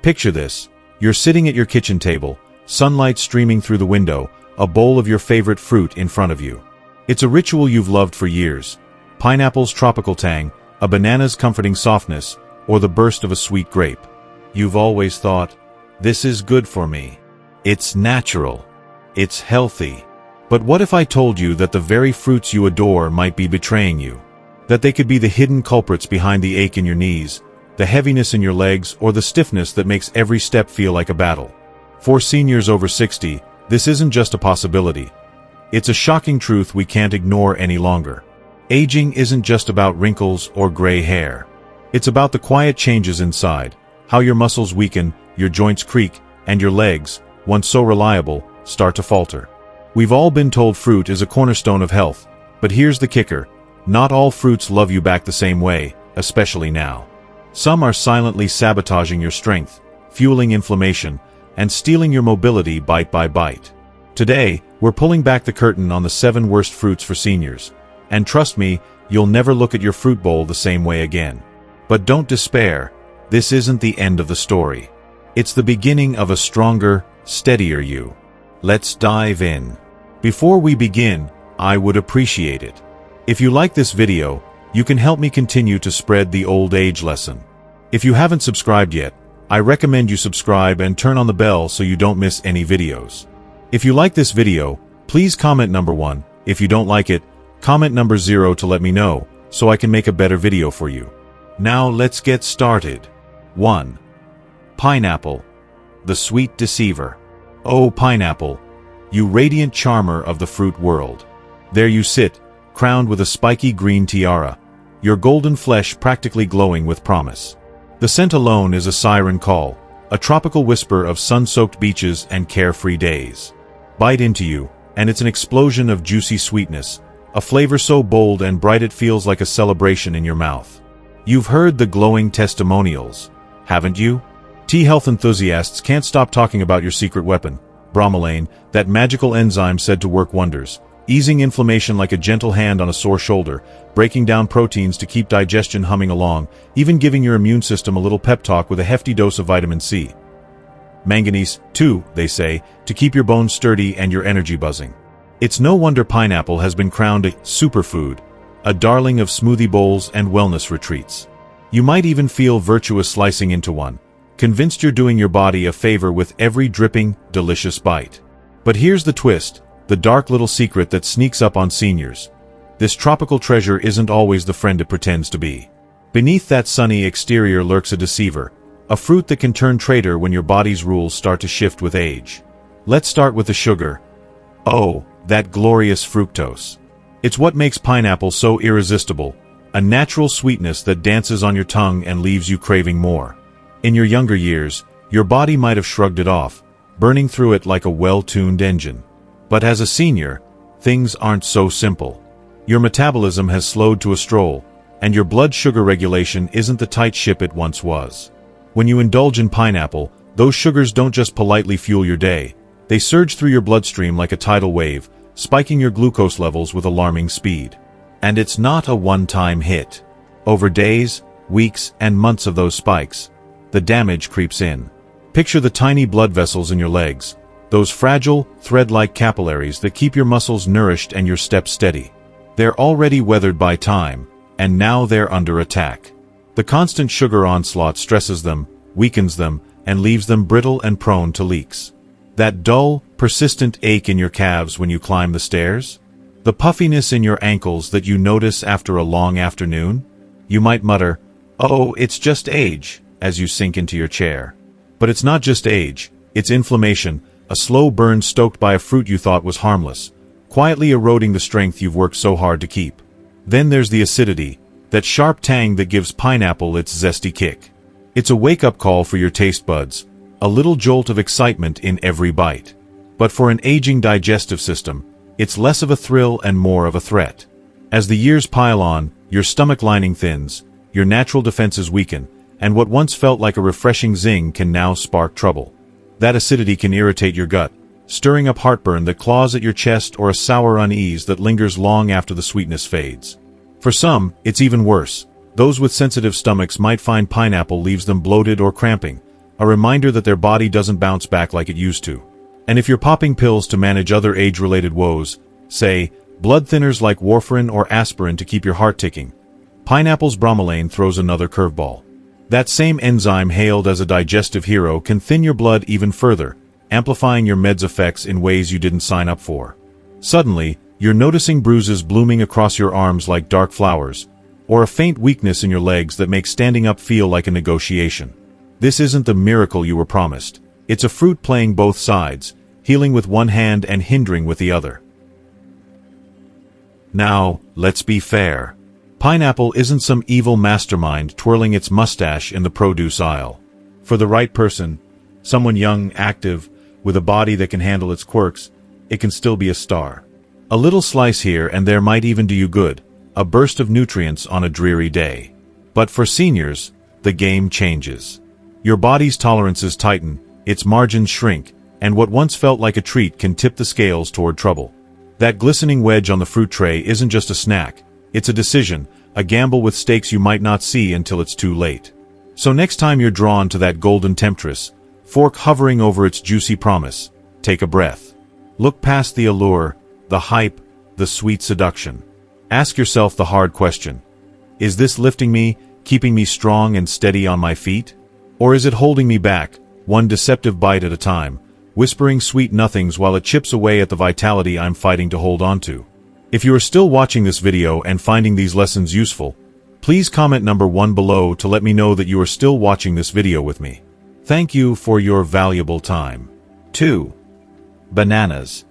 Picture this. You're sitting at your kitchen table, sunlight streaming through the window, a bowl of your favorite fruit in front of you. It's a ritual you've loved for years. Pineapple's tropical tang, a banana's comforting softness, or the burst of a sweet grape. You've always thought, this is good for me. It's natural. It's healthy. But what if I told you that the very fruits you adore might be betraying you? That they could be the hidden culprits behind the ache in your knees, the heaviness in your legs, or the stiffness that makes every step feel like a battle. For seniors over 60, this isn't just a possibility. It's a shocking truth we can't ignore any longer. Aging isn't just about wrinkles or gray hair. It's about the quiet changes inside, how your muscles weaken, your joints creak, and your legs, once so reliable, start to falter. We've all been told fruit is a cornerstone of health, but here's the kicker. Not all fruits love you back the same way, especially now. Some are silently sabotaging your strength, fueling inflammation, and stealing your mobility bite by bite. Today, we're pulling back the curtain on the 7 worst fruits for seniors. And trust me, you'll never look at your fruit bowl the same way again. But don't despair. This isn't the end of the story. It's the beginning of a stronger, steadier you. Let's dive in. Before we begin, I would appreciate it if you like this video, you can help me continue to spread the old age lesson. If you haven't subscribed yet, I recommend you subscribe and turn on the bell so you don't miss any videos. If you like this video, please comment number 1. If you don't like it, comment number 0 to let me know, so I can make a better video for you. Now let's get started. 1. Pineapple, the sweet deceiver. Oh, pineapple, you radiant charmer of the fruit world. There you sit, crowned with a spiky green tiara, your golden flesh practically glowing with promise. The scent alone is a siren call, a tropical whisper of sun-soaked beaches and carefree days. Bite into you, and it's an explosion of juicy sweetness, a flavor so bold and bright it feels like a celebration in your mouth. You've heard the glowing testimonials, haven't you? Tea health enthusiasts can't stop talking about your secret weapon, bromelain, that magical enzyme said to work wonders, easing inflammation like a gentle hand on a sore shoulder, breaking down proteins to keep digestion humming along, even giving your immune system a little pep talk with a hefty dose of vitamin C. Manganese, too, they say, to keep your bones sturdy and your energy buzzing. It's no wonder pineapple has been crowned a superfood, a darling of smoothie bowls and wellness retreats. You might even feel virtuous slicing into one, convinced you're doing your body a favor with every dripping, delicious bite. But here's the twist. The dark little secret that sneaks up on seniors. This tropical treasure isn't always the friend it pretends to be. Beneath that sunny exterior lurks a deceiver, a fruit that can turn traitor when your body's rules start to shift with age. Let's start with the sugar. Oh, that glorious fructose. It's what makes pineapple so irresistible, a natural sweetness that dances on your tongue and leaves you craving more. In your younger years, your body might have shrugged it off, burning through it like a well-tuned engine. But as a senior, things aren't so simple. Your metabolism has slowed to a stroll, and your blood sugar regulation isn't the tight ship it once was. When you indulge in pineapple, those sugars don't just politely fuel your day, they surge through your bloodstream like a tidal wave, spiking your glucose levels with alarming speed. And it's not a one-time hit. Over days, weeks, and months of those spikes, the damage creeps in. Picture the tiny blood vessels in your legs, those fragile, thread-like capillaries that keep your muscles nourished and your steps steady. They're already weathered by time, and now they're under attack. The constant sugar onslaught stresses them, weakens them, and leaves them brittle and prone to leaks. That dull, persistent ache in your calves when you climb the stairs? The puffiness in your ankles that you notice after a long afternoon? You might mutter, "Oh, it's just age," as you sink into your chair. But it's not just age, it's inflammation, a slow burn stoked by a fruit you thought was harmless, quietly eroding the strength you've worked so hard to keep. Then there's the acidity, that sharp tang that gives pineapple its zesty kick. It's a wake-up call for your taste buds, a little jolt of excitement in every bite. But for an aging digestive system, it's less of a thrill and more of a threat. As the years pile on, your stomach lining thins, your natural defenses weaken, and what once felt like a refreshing zing can now spark trouble. That acidity can irritate your gut, stirring up heartburn that claws at your chest or a sour unease that lingers long after the sweetness fades. For some, it's even worse. Those with sensitive stomachs might find pineapple leaves them bloated or cramping, a reminder that their body doesn't bounce back like it used to. And if you're popping pills to manage other age-related woes, say, blood thinners like warfarin or aspirin to keep your heart ticking, pineapple's bromelain throws another curveball. That same enzyme hailed as a digestive hero can thin your blood even further, amplifying your med's effects in ways you didn't sign up for. Suddenly, you're noticing bruises blooming across your arms like dark flowers, or a faint weakness in your legs that makes standing up feel like a negotiation. This isn't the miracle you were promised. It's a fruit playing both sides, healing with one hand and hindering with the other. Now, let's be fair. Pineapple isn't some evil mastermind twirling its mustache in the produce aisle. For the right person, someone young, active, with a body that can handle its quirks, it can still be a star. A little slice here and there might even do you good, a burst of nutrients on a dreary day. But for seniors, the game changes. Your body's tolerances tighten, its margins shrink, and what once felt like a treat can tip the scales toward trouble. That glistening wedge on the fruit tray isn't just a snack, it's a decision, a gamble with stakes you might not see until it's too late. So next time you're drawn to that golden temptress, fork hovering over its juicy promise, take a breath. Look past the allure, the hype, the sweet seduction. Ask yourself the hard question. Is this lifting me, keeping me strong and steady on my feet? Or is it holding me back, one deceptive bite at a time, whispering sweet nothings while it chips away at the vitality I'm fighting to hold on to? If you are still watching this video and finding these lessons useful, please comment number 1 below to let me know that you are still watching this video with me. Thank you for your valuable time. 2. Bananas.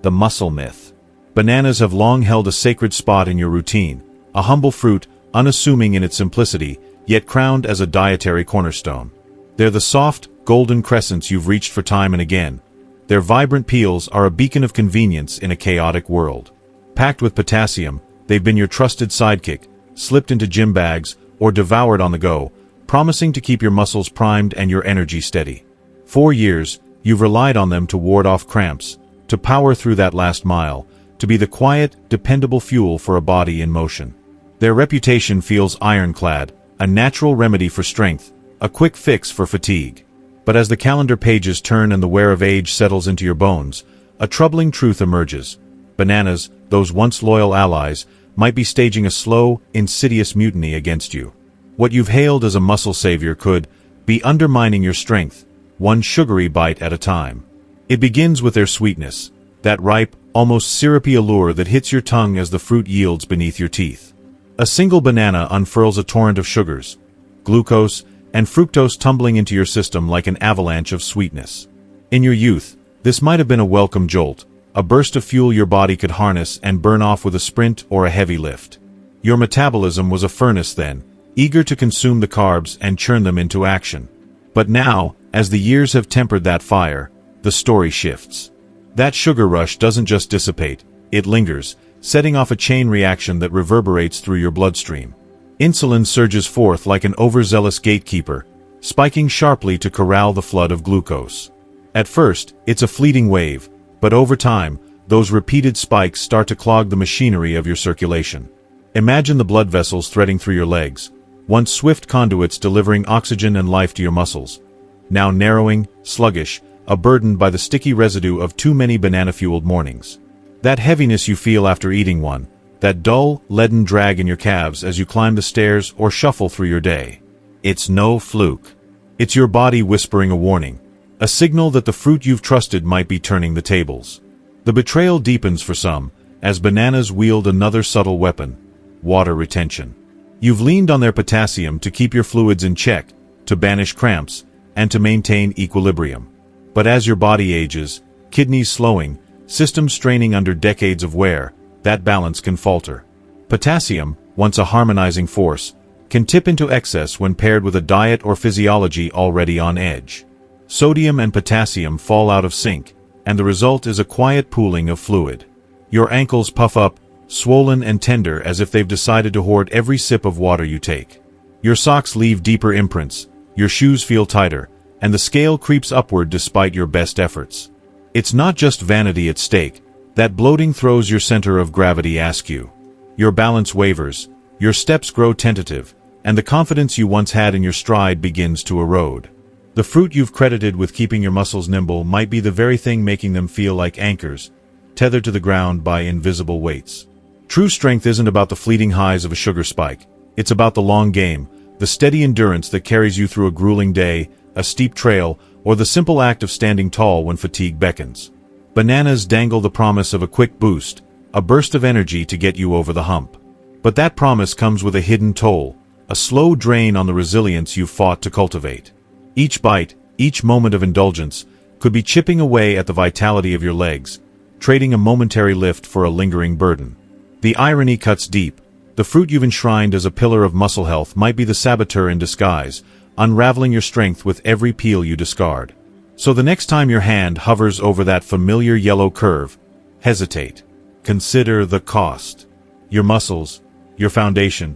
The muscle myth. Bananas have long held a sacred spot in your routine, a humble fruit, unassuming in its simplicity, yet crowned as a dietary cornerstone. They're the soft, golden crescents you've reached for time and again. Their vibrant peels are a beacon of convenience in a chaotic world. Packed with potassium, they've been your trusted sidekick, slipped into gym bags, or devoured on the go, promising to keep your muscles primed and your energy steady. For years, you've relied on them to ward off cramps, to power through that last mile, to be the quiet, dependable fuel for a body in motion. Their reputation feels ironclad, a natural remedy for strength, a quick fix for fatigue. But as the calendar pages turn and the wear of age settles into your bones, a troubling truth emerges. Bananas, those once loyal allies, might be staging a slow, insidious mutiny against you. What you've hailed as a muscle savior could be undermining your strength, one sugary bite at a time. It begins with their sweetness, that ripe, almost syrupy allure that hits your tongue as the fruit yields beneath your teeth. A single banana unfurls a torrent of sugars, glucose, and fructose tumbling into your system like an avalanche of sweetness. In your youth, this might have been a welcome jolt, a burst of fuel your body could harness and burn off with a sprint or a heavy lift. Your metabolism was a furnace then, eager to consume the carbs and churn them into action. But now, as the years have tempered that fire, the story shifts. That sugar rush doesn't just dissipate, it lingers, setting off a chain reaction that reverberates through your bloodstream. Insulin surges forth like an overzealous gatekeeper, spiking sharply to corral the flood of glucose. At first, it's a fleeting wave, but over time, those repeated spikes start to clog the machinery of your circulation. Imagine the blood vessels threading through your legs, once swift conduits delivering oxygen and life to your muscles, now narrowing, sluggish, a burden by the sticky residue of too many banana-fueled mornings. That heaviness you feel after eating one, that dull, leaden drag in your calves as you climb the stairs or shuffle through your day. It's no fluke. It's your body whispering a warning, a signal that the fruit you've trusted might be turning the tables. The betrayal deepens for some, as bananas wield another subtle weapon, water retention. You've leaned on their potassium to keep your fluids in check, to banish cramps, and to maintain equilibrium. But as your body ages, kidneys slowing, systems straining under decades of wear, that balance can falter. Potassium, once a harmonizing force, can tip into excess when paired with a diet or physiology already on edge. Sodium and potassium fall out of sync, and the result is a quiet pooling of fluid. Your ankles puff up, swollen and tender as if they've decided to hoard every sip of water you take. Your socks leave deeper imprints, your shoes feel tighter, and the scale creeps upward despite your best efforts. It's not just vanity at stake. That bloating throws your center of gravity askew. Your balance wavers, your steps grow tentative, and the confidence you once had in your stride begins to erode. The fruit you've credited with keeping your muscles nimble might be the very thing making them feel like anchors, tethered to the ground by invisible weights. True strength isn't about the fleeting highs of a sugar spike. It's about the long game, the steady endurance that carries you through a grueling day, a steep trail, or the simple act of standing tall when fatigue beckons. Bananas dangle the promise of a quick boost, a burst of energy to get you over the hump. But that promise comes with a hidden toll, a slow drain on the resilience you've fought to cultivate. Each bite, each moment of indulgence, could be chipping away at the vitality of your legs, trading a momentary lift for a lingering burden. The irony cuts deep. The fruit you've enshrined as a pillar of muscle health might be the saboteur in disguise, unraveling your strength with every peel you discard. So the next time your hand hovers over that familiar yellow curve, hesitate. Consider the cost. Your muscles, your foundation,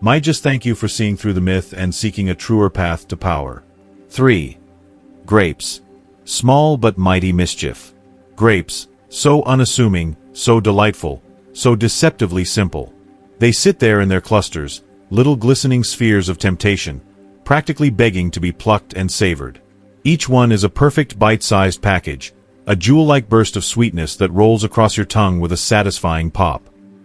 might just thank you for seeing through the myth and seeking a truer path to power. 3. Grapes. Small but mighty mischief. Grapes, so unassuming, so delightful, so deceptively simple. They sit there in their clusters, little glistening spheres of temptation, practically begging to be plucked and savored. Each one is a perfect bite-sized package, a jewel-like burst of sweetness that rolls across your tongue with a satisfying pop.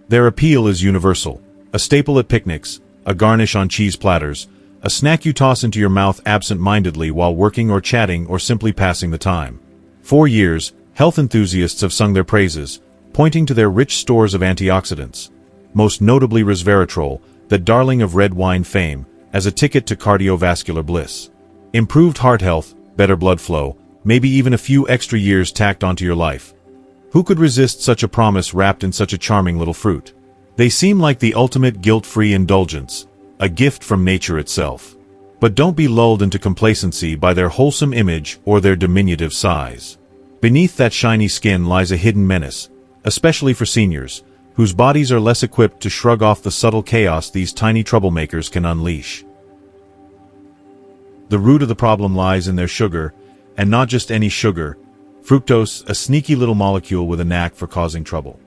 Their appeal is universal, a staple at picnics, a garnish on cheese platters, a snack you toss into your mouth absent-mindedly while working or chatting or simply passing the time. For years, health enthusiasts have sung their praises, pointing to their rich stores of antioxidants, most notably resveratrol, the darling of red wine fame, as a ticket to cardiovascular bliss. Improved heart health, better blood flow, maybe even a few extra years tacked onto your life. Who could resist such a promise wrapped in such a charming little fruit? They seem like the ultimate guilt-free indulgence, a gift from nature itself. But don't be lulled into complacency by their wholesome image or their diminutive size. Beneath that shiny skin lies a hidden menace, especially for seniors, whose bodies are less equipped to shrug off the subtle chaos these tiny troublemakers can unleash. The root of the problem lies in their sugar, and not just any sugar. Fructose, a sneaky little molecule with a knack for causing trouble.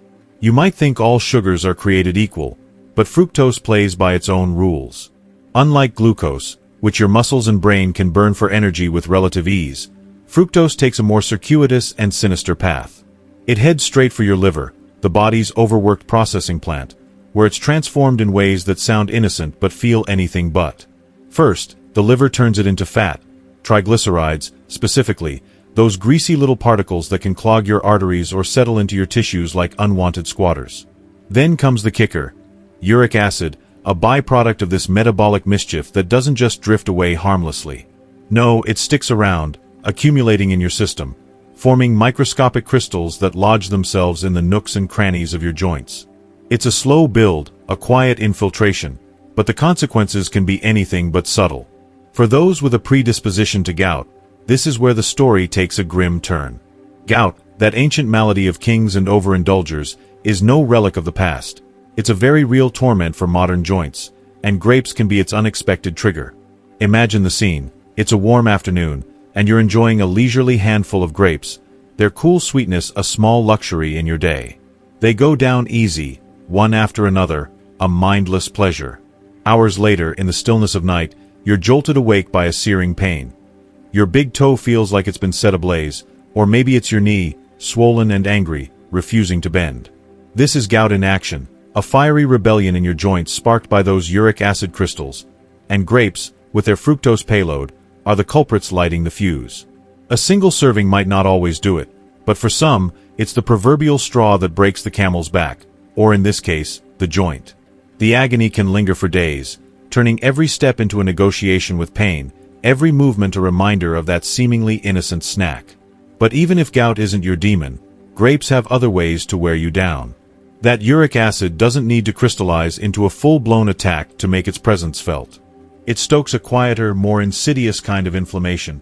You might think all sugars are created equal, but fructose plays by its own rules. Unlike glucose, which your muscles and brain can burn for energy with relative ease, fructose takes a more circuitous and sinister path. It heads straight for your liver, the body's overworked processing plant, where it's transformed in ways that sound innocent but feel anything but. First, the liver turns it into fat, triglycerides, specifically, those greasy little particles that can clog your arteries or settle into your tissues like unwanted squatters. Then comes the kicker, uric acid, a byproduct of this metabolic mischief that doesn't just drift away harmlessly. No, it sticks around, accumulating in your system, forming microscopic crystals that lodge themselves in the nooks and crannies of your joints. It's a slow build, a quiet infiltration, but the consequences can be anything but subtle. For those with a predisposition to gout, this is where the story takes a grim turn. Gout, that ancient malady of kings and overindulgers, is no relic of the past. It's a very real torment for modern joints, and grapes can be its unexpected trigger. Imagine the scene. It's a warm afternoon, and you're enjoying a leisurely handful of grapes, their cool sweetness a small luxury in your day. They go down easy, one after another, a mindless pleasure. Hours later, in the stillness of night, you're jolted awake by a searing pain. Your big toe feels like it's been set ablaze, or maybe it's your knee, swollen and angry, refusing to bend. This is gout in action, a fiery rebellion in your joints sparked by those uric acid crystals, and grapes, with their fructose payload, are the culprits lighting the fuse. A single serving might not always do it, but for some, it's the proverbial straw that breaks the camel's back, or in this case, the joint. The agony can linger for days, turning every step into a negotiation with pain, every movement a reminder of that seemingly innocent snack. But even if gout isn't your demon, grapes have other ways to wear you down. That uric acid doesn't need to crystallize into a full-blown attack to make its presence felt. It stokes a quieter, more insidious kind of inflammation,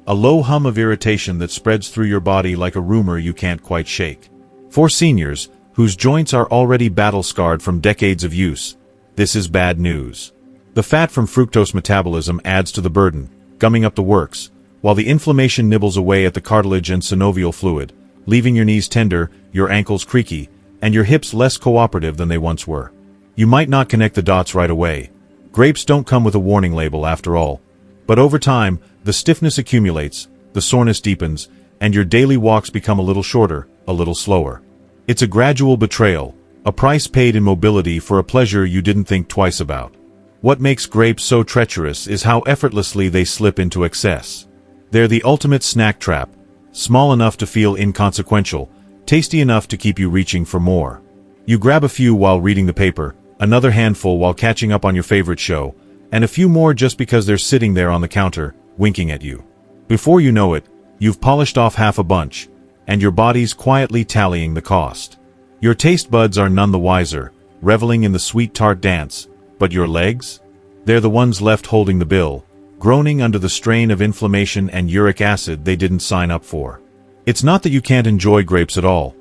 a low hum of irritation that spreads through your body like a rumor you can't quite shake. For seniors, whose joints are already battle-scarred from decades of use, this is bad news. The fat from fructose metabolism adds to the burden, gumming up the works, while the inflammation nibbles away at the cartilage and synovial fluid, leaving your knees tender, your ankles creaky, and your hips less cooperative than they once were. You might not connect the dots right away. Grapes don't come with a warning label after all. But over time, the stiffness accumulates, the soreness deepens, and your daily walks become a little shorter, a little slower. It's a gradual betrayal, a price paid in mobility for a pleasure you didn't think twice about. What makes grapes so treacherous is how effortlessly they slip into excess. They're the ultimate snack trap, small enough to feel inconsequential, tasty enough to keep you reaching for more. You grab a few while reading the paper, another handful while catching up on your favorite show, and a few more just because they're sitting there on the counter, winking at you. Before you know it, you've polished off half a bunch, and your body's quietly tallying the cost. Your taste buds are none the wiser, reveling in the sweet tart dance, but your legs? They're the ones left holding the bill, groaning under the strain of inflammation and uric acid they didn't sign up for. It's not that you can't enjoy grapes at all.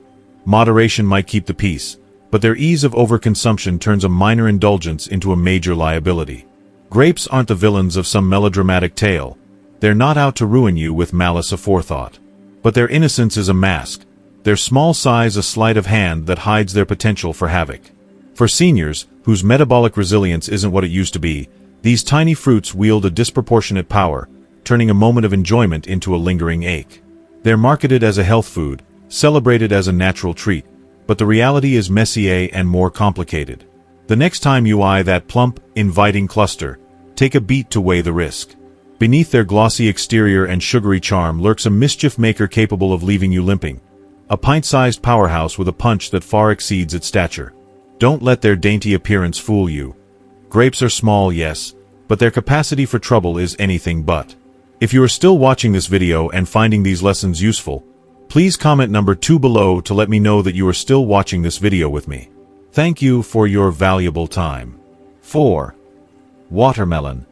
Moderation might keep the peace, but their ease of overconsumption turns a minor indulgence into a major liability. Grapes aren't the villains of some melodramatic tale. They're not out to ruin you with malice aforethought. But their innocence is a mask, their small size a sleight of hand that hides their potential for havoc. For seniors, whose metabolic resilience isn't what it used to be, these tiny fruits wield a disproportionate power, turning a moment of enjoyment into a lingering ache. They're marketed as a health food, celebrated as a natural treat, but the reality is messier and more complicated. The next time you eye that plump, inviting cluster, take a beat to weigh the risk. Beneath their glossy exterior and sugary charm lurks a mischief maker capable of leaving you limping, a pint-sized powerhouse with a punch that far exceeds its stature. Don't let their dainty appearance fool you. Grapes are small, yes, but their capacity for trouble is anything but. If you are still watching this video and finding these lessons useful, please comment number 2 below to let me know that you are still watching this video with me. Thank you for your valuable time. 4. Watermelon,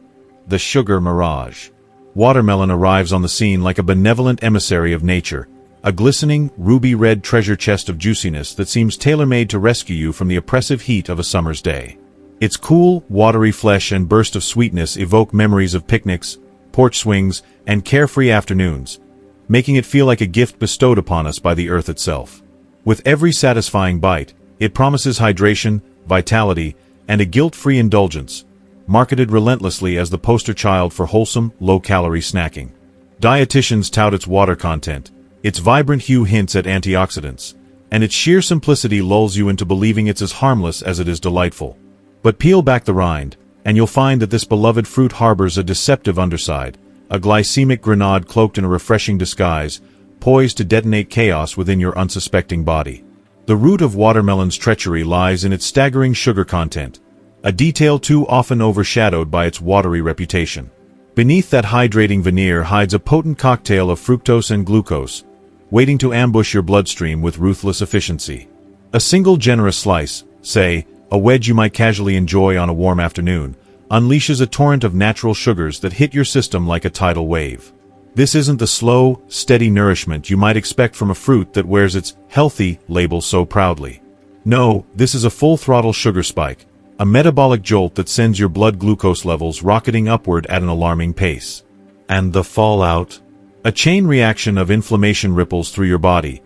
the sugar mirage. Watermelon arrives on the scene like a benevolent emissary of nature, a glistening, ruby-red treasure chest of juiciness that seems tailor-made to rescue you from the oppressive heat of a summer's day. Its cool, watery flesh and burst of sweetness evoke memories of picnics, porch swings, and carefree afternoons, making it feel like a gift bestowed upon us by the earth itself. With every satisfying bite, it promises hydration, vitality, and a guilt-free indulgence, marketed relentlessly as the poster child for wholesome, low-calorie snacking. Dietitians tout its water content, its vibrant hue hints at antioxidants, and its sheer simplicity lulls you into believing it's as harmless as it is delightful. But peel back the rind, and you'll find that this beloved fruit harbors a deceptive underside, a glycemic grenade cloaked in a refreshing disguise, poised to detonate chaos within your unsuspecting body. The root of watermelon's treachery lies in its staggering sugar content, a detail too often overshadowed by its watery reputation. Beneath that hydrating veneer hides a potent cocktail of fructose and glucose, waiting to ambush your bloodstream with ruthless efficiency. A single generous slice, say, a wedge you might casually enjoy on a warm afternoon, unleashes a torrent of natural sugars that hit your system like a tidal wave. This isn't the slow, steady nourishment you might expect from a fruit that wears its healthy label so proudly. No, this is a full-throttle sugar spike, a metabolic jolt that sends your blood glucose levels rocketing upward at an alarming pace. And the fallout? A chain reaction of inflammation ripples through your body,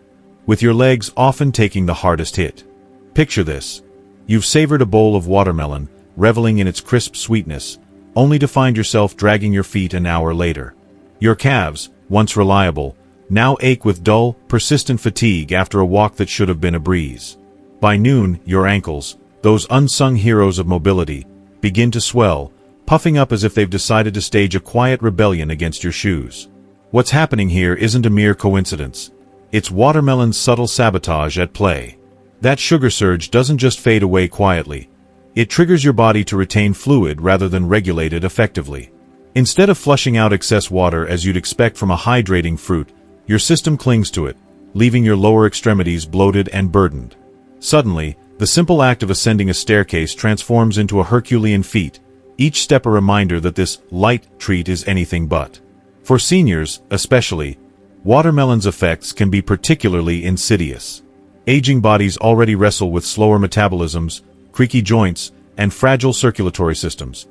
with your legs often taking the hardest hit. Picture this. You've savored a bowl of watermelon, reveling in its crisp sweetness, only to find yourself dragging your feet an hour later. Your calves, once reliable, now ache with dull, persistent fatigue after a walk that should have been a breeze. By noon, your ankles, those unsung heroes of mobility, begin to swell, puffing up as if they've decided to stage a quiet rebellion against your shoes. What's happening here isn't a mere coincidence. It's watermelon's subtle sabotage at play. That sugar surge doesn't just fade away quietly. It triggers your body to retain fluid rather than regulate it effectively. Instead of flushing out excess water as you'd expect from a hydrating fruit, your system clings to it, leaving your lower extremities bloated and burdened. Suddenly, the simple act of ascending a staircase transforms into a Herculean feat, each step a reminder that this light treat is anything but. For seniors, especially, watermelon's effects can be particularly insidious. Aging bodies already wrestle with slower metabolisms, creaky joints, and fragile circulatory systems.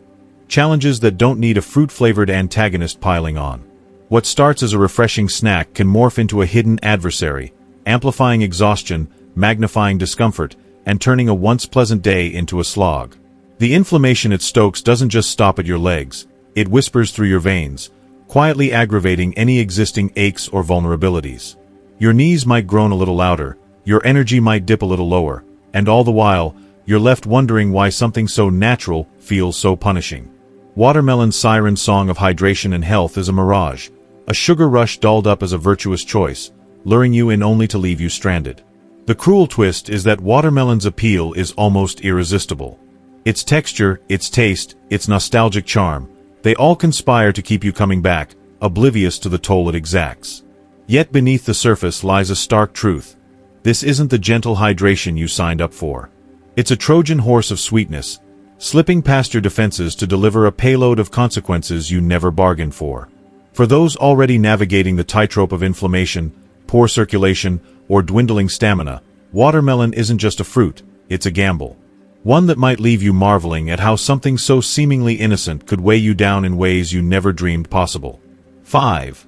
Challenges that don't need a fruit-flavored antagonist piling on. What starts as a refreshing snack can morph into a hidden adversary, amplifying exhaustion, magnifying discomfort, and turning a once pleasant day into a slog. The inflammation it stokes doesn't just stop at your legs, it whispers through your veins, quietly aggravating any existing aches or vulnerabilities. Your knees might groan a little louder, your energy might dip a little lower, and all the while, you're left wondering why something so natural feels so punishing. Watermelon's siren song of hydration and health is a mirage, a sugar rush dolled up as a virtuous choice, luring you in only to leave you stranded. The cruel twist is that watermelon's appeal is almost irresistible. Its texture, its taste, its nostalgic charm, they all conspire to keep you coming back, oblivious to the toll it exacts. Yet beneath the surface lies a stark truth. This isn't the gentle hydration you signed up for. It's a Trojan horse of sweetness, slipping past your defenses to deliver a payload of consequences you never bargained for. For those already navigating the tightrope of inflammation, poor circulation, or dwindling stamina, watermelon isn't just a fruit, it's a gamble. One that might leave you marveling at how something so seemingly innocent could weigh you down in ways you never dreamed possible. 5.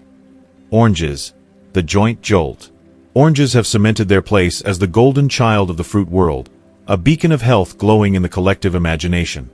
Oranges. The joint jolt. Oranges have cemented their place as the golden child of the fruit world, a beacon of health glowing in the collective imagination.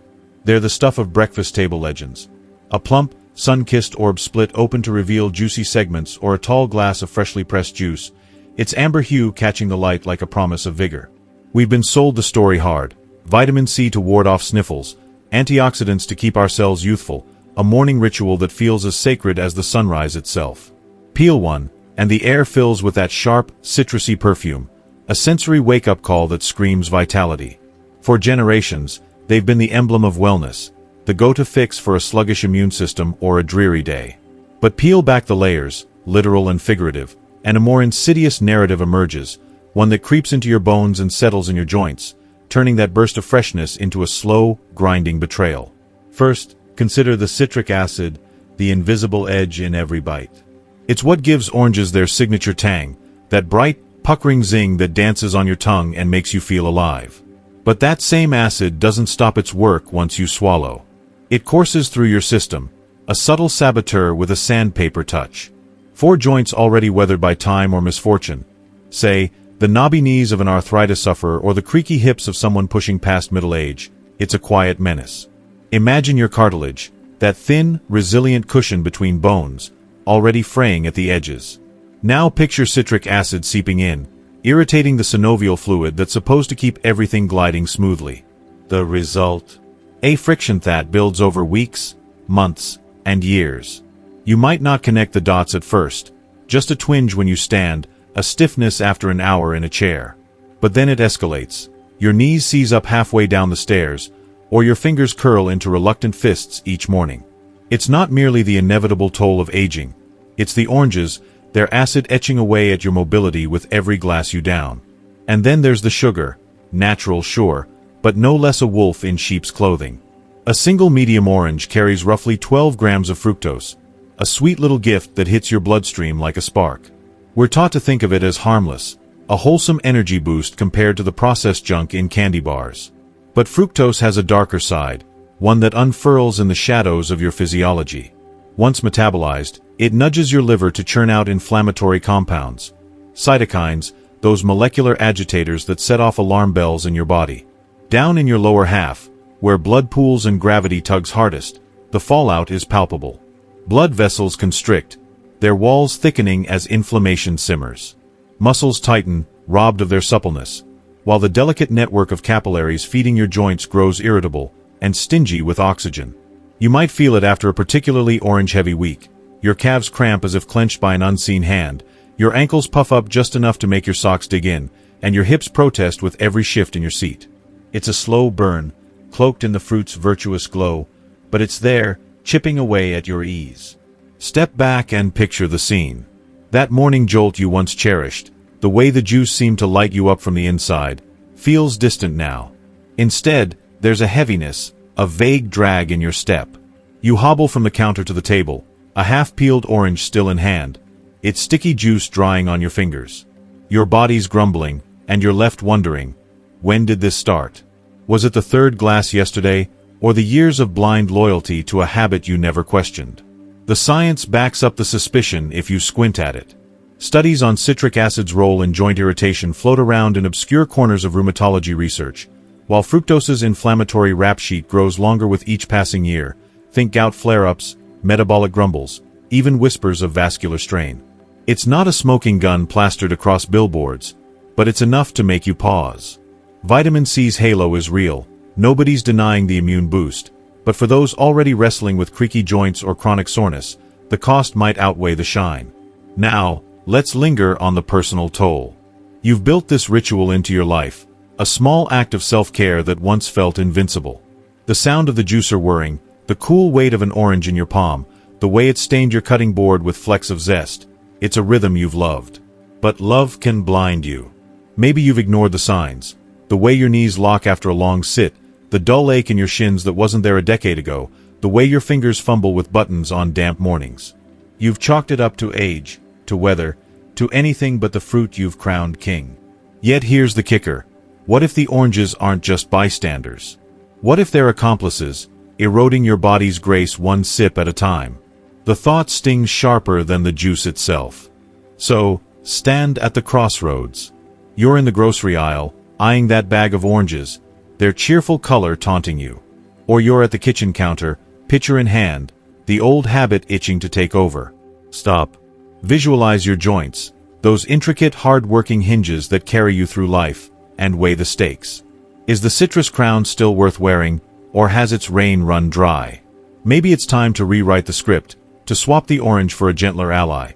They're the stuff of breakfast table legends. A plump, sun-kissed orb split open to reveal juicy segments or a tall glass of freshly pressed juice, its amber hue catching the light like a promise of vigor. We've been sold the story hard. Vitamin C to ward off sniffles, antioxidants to keep our cells youthful, a morning ritual that feels as sacred as the sunrise itself. Peel one, and the air fills with that sharp, citrusy perfume, a sensory wake-up call that screams vitality. For generations, they've been the emblem of wellness, the go-to fix for a sluggish immune system or a dreary day. But peel back the layers, literal and figurative, and a more insidious narrative emerges, one that creeps into your bones and settles in your joints, turning that burst of freshness into a slow, grinding betrayal. First, consider the citric acid, the invisible edge in every bite. It's what gives oranges their signature tang, that bright, puckering zing that dances on your tongue and makes you feel alive. But that same acid doesn't stop its work once you swallow. It courses through your system, a subtle saboteur with a sandpaper touch. For joints already weathered by time or misfortune, say, the knobby knees of an arthritis sufferer or the creaky hips of someone pushing past middle age, it's a quiet menace. Imagine your cartilage, that thin, resilient cushion between bones, already fraying at the edges. Now picture citric acid seeping in, irritating the synovial fluid that's supposed to keep everything gliding smoothly. The result? A friction that builds over weeks, months, and years. You might not connect the dots at first, just a twinge when you stand, a stiffness after an hour in a chair. But then it escalates. Your knees seize up halfway down the stairs, or your fingers curl into reluctant fists each morning. It's not merely the inevitable toll of aging. It's the oranges, their acid etching away at your mobility with every glass you down. And then there's the sugar, natural sure, but no less a wolf in sheep's clothing. A single medium orange carries roughly 12 grams of fructose, a sweet little gift that hits your bloodstream like a spark. We're taught to think of it as harmless, a wholesome energy boost compared to the processed junk in candy bars. But fructose has a darker side, one that unfurls in the shadows of your physiology. Once metabolized, it nudges your liver to churn out inflammatory compounds. Cytokines, those molecular agitators that set off alarm bells in your body. Down in your lower half, where blood pools and gravity tugs hardest, the fallout is palpable. Blood vessels constrict, their walls thickening as inflammation simmers. Muscles tighten, robbed of their suppleness, while the delicate network of capillaries feeding your joints grows irritable and stingy with oxygen. You might feel it after a particularly orange-heavy week. Your calves cramp as if clenched by an unseen hand, your ankles puff up just enough to make your socks dig in, and your hips protest with every shift in your seat. It's a slow burn, cloaked in the fruit's virtuous glow, but it's there, chipping away at your ease. Step back and picture the scene. That morning jolt you once cherished, the way the juice seemed to light you up from the inside, feels distant now. Instead, there's a heaviness, a vague drag in your step. You hobble from the counter to the table, a half-peeled orange still in hand, its sticky juice drying on your fingers. Your body's grumbling, and you're left wondering, when did this start? Was it the third glass yesterday, or the years of blind loyalty to a habit you never questioned? The science backs up the suspicion if you squint at it. Studies on citric acid's role in joint irritation float around in obscure corners of rheumatology research, while fructose's inflammatory rap sheet grows longer with each passing year. Think gout flare-ups, metabolic grumbles, even whispers of vascular strain. It's not a smoking gun plastered across billboards, but it's enough to make you pause. Vitamin C's halo is real. Nobody's denying the immune boost, but for those already wrestling with creaky joints or chronic soreness, the cost might outweigh the shine. Now, let's linger on the personal toll. You've built this ritual into your life, a small act of self-care that once felt invincible. The sound of the juicer whirring, the cool weight of an orange in your palm, the way it stained your cutting board with flecks of zest, it's a rhythm you've loved. But love can blind you. Maybe you've ignored the signs. The way your knees lock after a long sit, the dull ache in your shins that wasn't there a decade ago, the way your fingers fumble with buttons on damp mornings. You've chalked it up to age, to weather, to anything but the fruit you've crowned king. Yet here's the kicker. What if the oranges aren't just bystanders? What if they're accomplices, eroding your body's grace one sip at a time? The thought stings sharper than the juice itself. So, stand at the crossroads. You're in the grocery aisle, eyeing that bag of oranges, their cheerful color taunting you. Or you're at the kitchen counter, pitcher in hand, the old habit itching to take over. Stop. Visualize your joints, those intricate, hard-working hinges that carry you through life, and weigh the stakes. Is the citrus crown still worth wearing, or has its reign run dry? Maybe it's time to rewrite the script, to swap the orange for a gentler ally.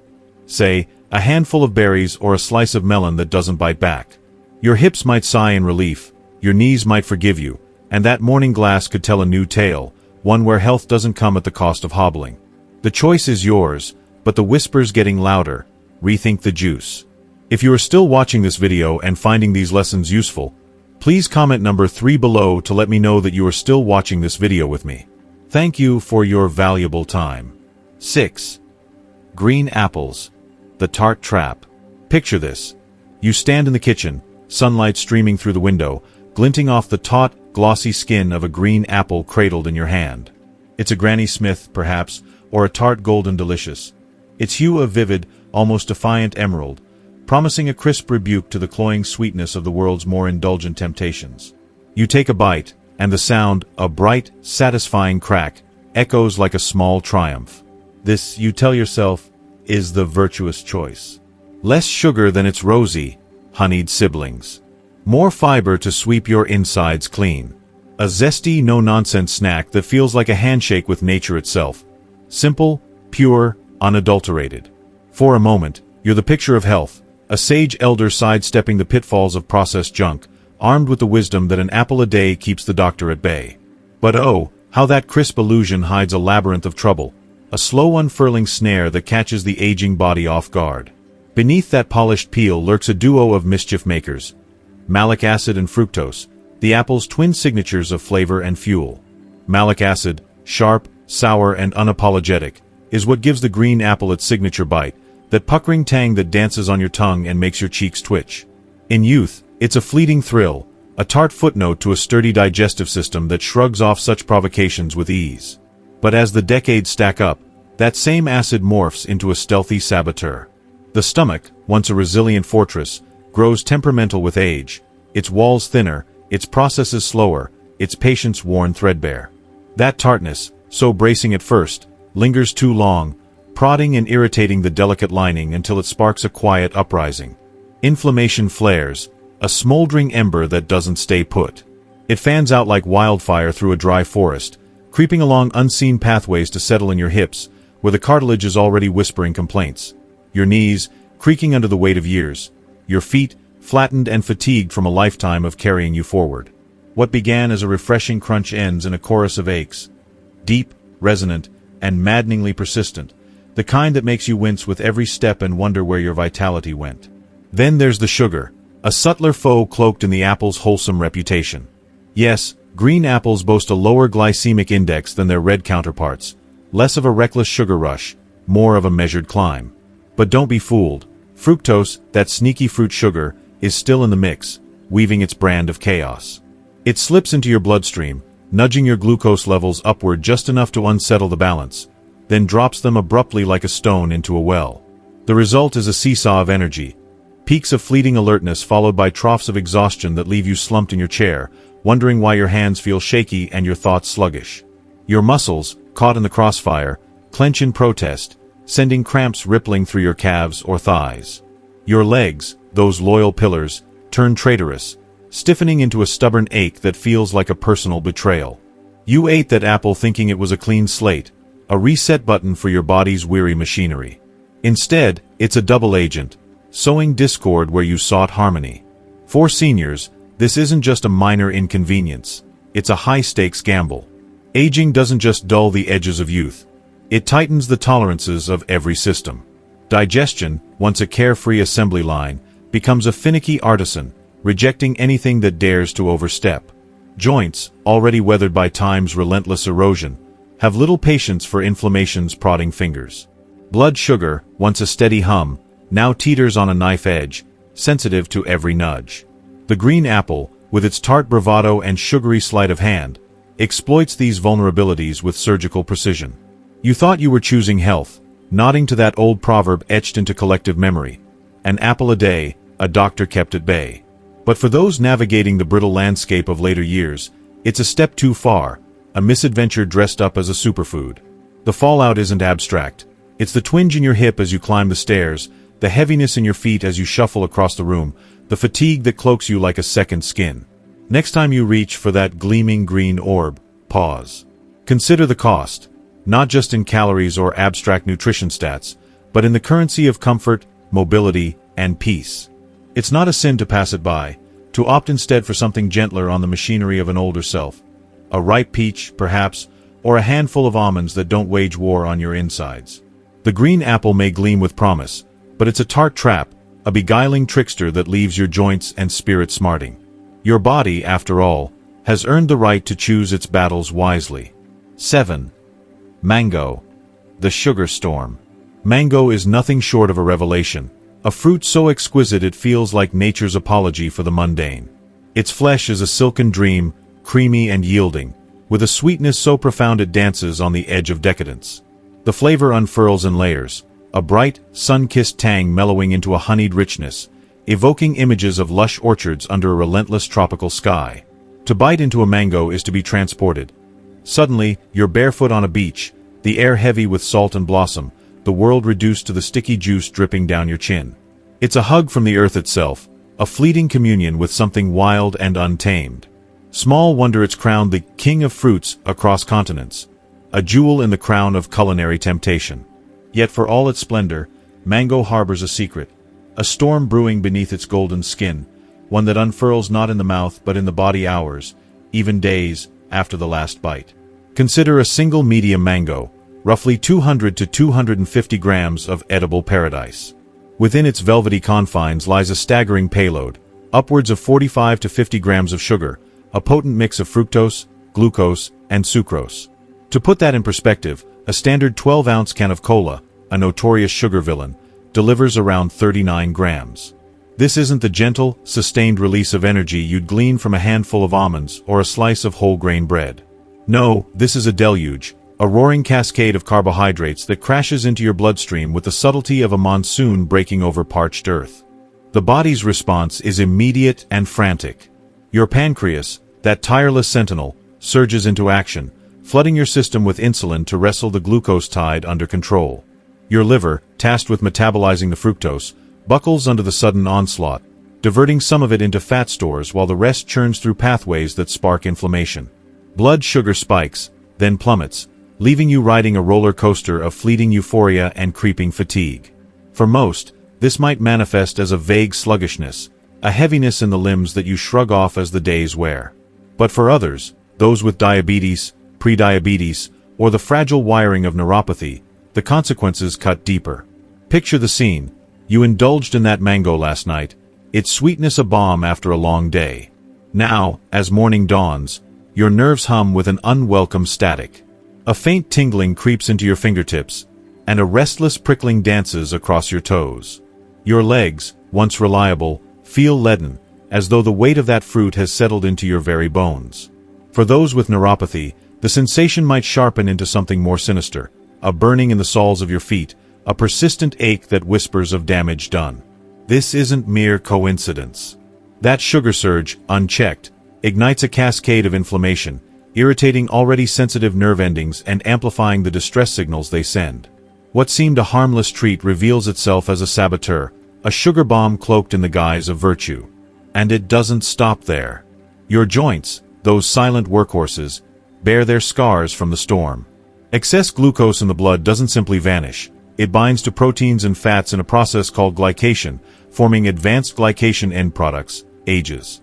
Say, a handful of berries or a slice of melon that doesn't bite back. Your hips might sigh in relief, your knees might forgive you, and that morning glass could tell a new tale, one where health doesn't come at the cost of hobbling. The choice is yours, but the whisper's getting louder. Rethink the juice. If you are still watching this video and finding these lessons useful, please comment number 3 below to let me know that you are still watching this video with me. Thank you for your valuable time. 6. Green apples. The tart trap. Picture this. You stand in the kitchen, sunlight streaming through the window, glinting off the taut, glossy skin of a green apple cradled in your hand. It's a Granny Smith, perhaps, or a tart golden delicious. Its hue a vivid, almost defiant emerald, promising a crisp rebuke to the cloying sweetness of the world's more indulgent temptations. You take a bite, and the sound, a bright, satisfying crack, echoes like a small triumph. This, you tell yourself, is the virtuous choice. Less sugar than its rosy, honeyed siblings. More fiber to sweep your insides clean. A zesty, no-nonsense snack that feels like a handshake with nature itself. Simple, pure, unadulterated. For a moment, you're the picture of health, a sage elder sidestepping the pitfalls of processed junk, armed with the wisdom that an apple a day keeps the doctor at bay. But oh, how that crisp illusion hides a labyrinth of trouble, a slow unfurling snare that catches the aging body off guard. Beneath that polished peel lurks a duo of mischief makers, malic acid and fructose, the apple's twin signatures of flavor and fuel. Malic acid, sharp, sour, and unapologetic, is what gives the green apple its signature bite, that puckering tang that dances on your tongue and makes your cheeks twitch. In youth, it's a fleeting thrill, a tart footnote to a sturdy digestive system that shrugs off such provocations with ease. But as the decades stack up, that same acid morphs into a stealthy saboteur. The stomach, once a resilient fortress, grows temperamental with age, its walls thinner, its processes slower, its patience worn threadbare. That tartness, so bracing at first, lingers too long, prodding and irritating the delicate lining until it sparks a quiet uprising. Inflammation flares, a smoldering ember that doesn't stay put. It fans out like wildfire through a dry forest, creeping along unseen pathways to settle in your hips, where the cartilage is already whispering complaints. Your knees, creaking under the weight of years. Your feet, flattened and fatigued from a lifetime of carrying you forward. What began as a refreshing crunch ends in a chorus of aches. Deep, resonant, and maddeningly persistent, the kind that makes you wince with every step and wonder where your vitality went. Then there's the sugar, a subtler foe cloaked in the apple's wholesome reputation. Yes, green apples boast a lower glycemic index than their red counterparts, less of a reckless sugar rush, more of a measured climb. But don't be fooled. Fructose, that sneaky fruit sugar, is still in the mix, weaving its brand of chaos. It slips into your bloodstream, nudging your glucose levels upward just enough to unsettle the balance, then drops them abruptly like a stone into a well. The result is a seesaw of energy, peaks of fleeting alertness followed by troughs of exhaustion that leave you slumped in your chair, wondering why your hands feel shaky and your thoughts sluggish. Your muscles, caught in the crossfire, clench in protest, sending cramps rippling through your calves or thighs. Your legs, those loyal pillars, turn traitorous, stiffening into a stubborn ache that feels like a personal betrayal. You ate that apple thinking it was a clean slate, a reset button for your body's weary machinery. Instead, it's a double agent, sowing discord where you sought harmony. For seniors, this isn't just a minor inconvenience, it's a high-stakes gamble. Aging doesn't just dull the edges of youth, it tightens the tolerances of every system. Digestion, once a carefree assembly line, becomes a finicky artisan, rejecting anything that dares to overstep. Joints, already weathered by time's relentless erosion, have little patience for inflammation's prodding fingers. Blood sugar, once a steady hum, now teeters on a knife edge, sensitive to every nudge. The green apple, with its tart bravado and sugary sleight of hand, exploits these vulnerabilities with surgical precision. You thought you were choosing health, nodding to that old proverb etched into collective memory: an apple a day, a doctor kept at bay. But for those navigating the brittle landscape of later years, it's a step too far, a misadventure dressed up as a superfood. The fallout isn't abstract. It's the twinge in your hip as you climb the stairs, the heaviness in your feet as you shuffle across the room, the fatigue that cloaks you like a second skin. Next time you reach for that gleaming green orb, pause. Consider the cost, not just in calories or abstract nutrition stats, but in the currency of comfort, mobility, and peace. It's not a sin to pass it by, to opt instead for something gentler on the machinery of an older self. A ripe peach, perhaps, or a handful of almonds that don't wage war on your insides. The green apple may gleam with promise, but it's a tart trap, a beguiling trickster that leaves your joints and spirit smarting. Your body, after all, has earned the right to choose its battles wisely. 7. Mango. The sugar storm. Mango is nothing short of a revelation, a fruit so exquisite it feels like nature's apology for the mundane. Its flesh is a silken dream, creamy and yielding, with a sweetness so profound it dances on the edge of decadence. The flavor unfurls in layers, a bright, sun-kissed tang mellowing into a honeyed richness, evoking images of lush orchards under a relentless tropical sky. To bite into a mango is to be transported. Suddenly, you're barefoot on a beach, the air heavy with salt and blossom, the world reduced to the sticky juice dripping down your chin. It's a hug from the earth itself, a fleeting communion with something wild and untamed. Small wonder it's crowned the king of fruits across continents, a jewel in the crown of culinary temptation. Yet for all its splendor, mango harbors a secret, a storm brewing beneath its golden skin, one that unfurls not in the mouth but in the body hours, even days, after the last bite. Consider a single medium mango, roughly 200 to 250 grams of edible paradise. Within its velvety confines lies a staggering payload, upwards of 45 to 50 grams of sugar, a potent mix of fructose, glucose, and sucrose. To put that in perspective, a standard 12-ounce can of cola, a notorious sugar villain, delivers around 39 grams. This isn't the gentle, sustained release of energy you'd glean from a handful of almonds or a slice of whole grain bread. No, this is a deluge, a roaring cascade of carbohydrates that crashes into your bloodstream with the subtlety of a monsoon breaking over parched earth. The body's response is immediate and frantic. Your pancreas, that tireless sentinel, surges into action, flooding your system with insulin to wrestle the glucose tide under control. Your liver, tasked with metabolizing the fructose, buckles under the sudden onslaught, diverting some of it into fat stores while the rest churns through pathways that spark inflammation. Blood sugar spikes, then plummets, leaving you riding a roller coaster of fleeting euphoria and creeping fatigue. For most, this might manifest as a vague sluggishness, a heaviness in the limbs that you shrug off as the days wear. But for others, those with diabetes, prediabetes, or the fragile wiring of neuropathy, the consequences cut deeper. Picture the scene. You indulged in that mango last night, its sweetness a balm after a long day. Now, as morning dawns, your nerves hum with an unwelcome static. A faint tingling creeps into your fingertips, and a restless prickling dances across your toes. Your legs, once reliable, feel leaden, as though the weight of that fruit has settled into your very bones. For those with neuropathy, the sensation might sharpen into something more sinister, a burning in the soles of your feet, a persistent ache that whispers of damage done. This isn't mere coincidence. That sugar surge, unchecked, ignites a cascade of inflammation, irritating already sensitive nerve endings and amplifying the distress signals they send. What seemed a harmless treat reveals itself as a saboteur, a sugar bomb cloaked in the guise of virtue. And it doesn't stop there. Your joints, those silent workhorses, bear their scars from the storm. Excess glucose in the blood doesn't simply vanish. It binds to proteins and fats in a process called glycation, forming advanced glycation end products, AGEs.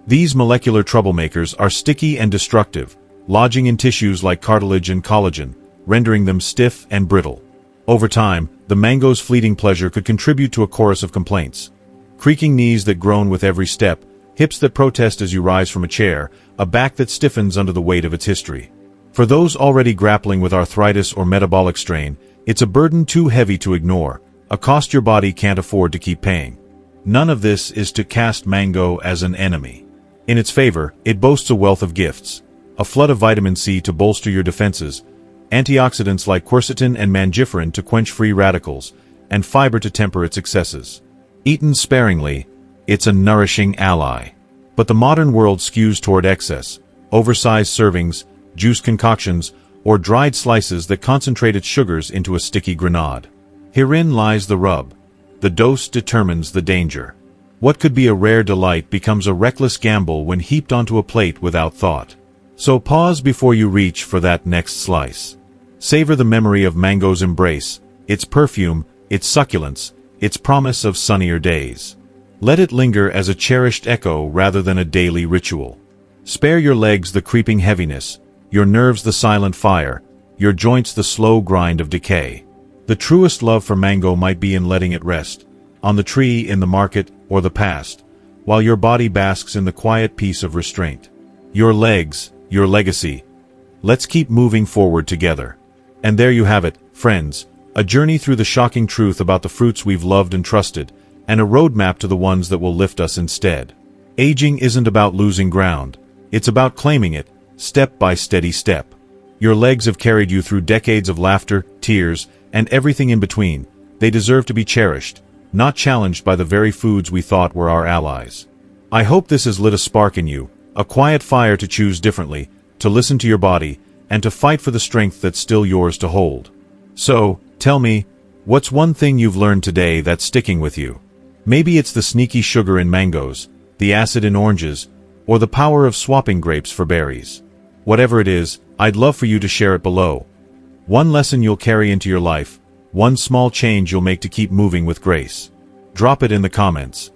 These molecular troublemakers are sticky and destructive, lodging in tissues like cartilage and collagen, rendering them stiff and brittle. Over time, the mango's fleeting pleasure could contribute to a chorus of complaints. Creaking knees that groan with every step, hips that protest as you rise from a chair, a back that stiffens under the weight of its history. For those already grappling with arthritis or metabolic strain, it's a burden too heavy to ignore, a cost your body can't afford to keep paying. None of this is to cast mango as an enemy. In its favor, it boasts a wealth of gifts. A flood of vitamin C to bolster your defenses, antioxidants like quercetin and mangiferin to quench free radicals, and fiber to temper its excesses. Eaten sparingly, it's a nourishing ally. But the modern world skews toward excess, oversized servings, juice concoctions, or dried slices that concentrate its sugars into a sticky grenade. Herein lies the rub. The dose determines the danger. What could be a rare delight becomes a reckless gamble when heaped onto a plate without thought. So pause before you reach for that next slice. Savor the memory of mango's embrace, its perfume, its succulence, its promise of sunnier days. Let it linger as a cherished echo rather than a daily ritual. Spare your legs the creeping heaviness, your nerves the silent fire, your joints the slow grind of decay. The truest love for mango might be in letting it rest, on the tree, in the market, or the past, while your body basks in the quiet peace of restraint. Your legs, your legacy. Let's keep moving forward together. And there you have it, friends, a journey through the shocking truth about the fruits we've loved and trusted, and a roadmap to the ones that will lift us instead. Aging isn't about losing ground. It's about claiming it, step by steady step. Your legs have carried you through decades of laughter, tears, and everything in between. They deserve to be cherished, not challenged by the very foods we thought were our allies. I hope this has lit a spark in you, a quiet fire to choose differently, to listen to your body, and to fight for the strength that's still yours to hold. So, tell me, what's one thing you've learned today that's sticking with you? Maybe it's the sneaky sugar in mangoes, the acid in oranges, or the power of swapping grapes for berries. Whatever it is, I'd love for you to share it below. One lesson you'll carry into your life, one small change you'll make to keep moving with grace. Drop it in the comments.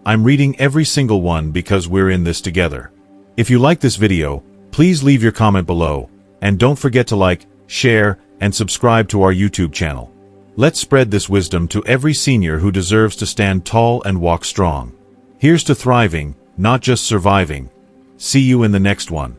I'm reading every single one because we're in this together. If you like this video, please leave your comment below, and don't forget to like, share, and subscribe to our YouTube channel. Let's spread this wisdom to every senior who deserves to stand tall and walk strong. Here's to thriving, not just surviving. See you in the next one.